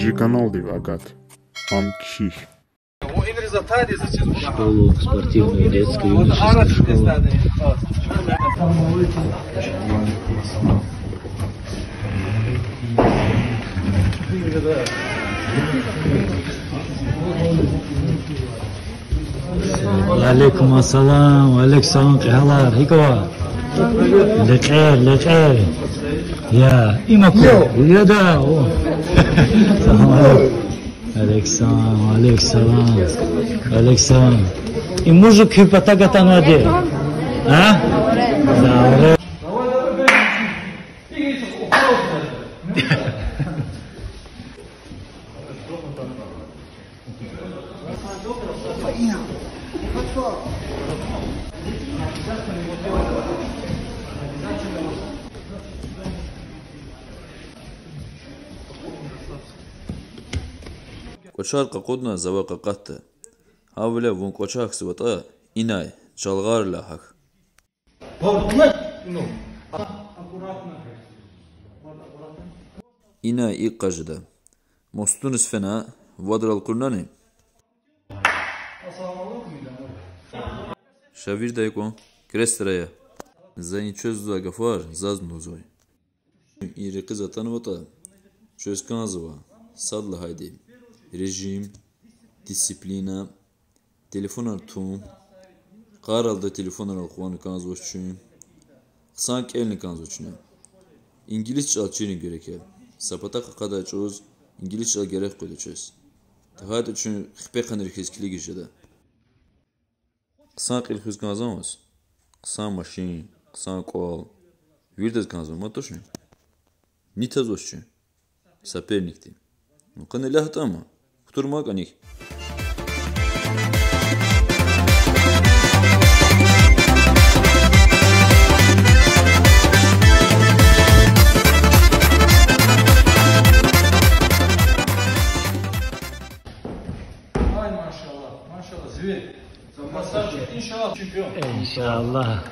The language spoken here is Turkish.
Рыжий канал Дивагат. Амкших. Школу спортивную, детскую, юношескую школу. Алейкум ассалам, алейкум кахалар, хикова. Лекер. Я, имаку, я да. Александр. И мужик хипатагата наде. А? Да. Koçar qaqodna zava qaqatta. Havle vun koçak sıvata inay çalgar lahak. Inay ilk qajda. Mostun isfena vadral kurnani. Şavir dayko krestraya. Zayn çözdü agafar zaz nuzoy. İri kız atanı vata. Çöz kanzıva. Sadla haydi. Rejim, disiplina, telefonar tun, qaralda telefonar alqvanı kanzoçun, sanki elini kanzoçun. İngilizce alçını gerek. Sapata qaqada çoz İngilizce gerek qoydu çöz. Tahad üçün xipə qanır xeskili gişədə. Sanki el xüz kanzamaz. Qsan maşin, qsan qol, virdez kanzamaz toşun. Nitazoçun. Sapernikti. Qanı lahta ama. Kuturmak anik. Ay maşallah. Maşallah zivil. İnşallah şampiyon. İnşallah.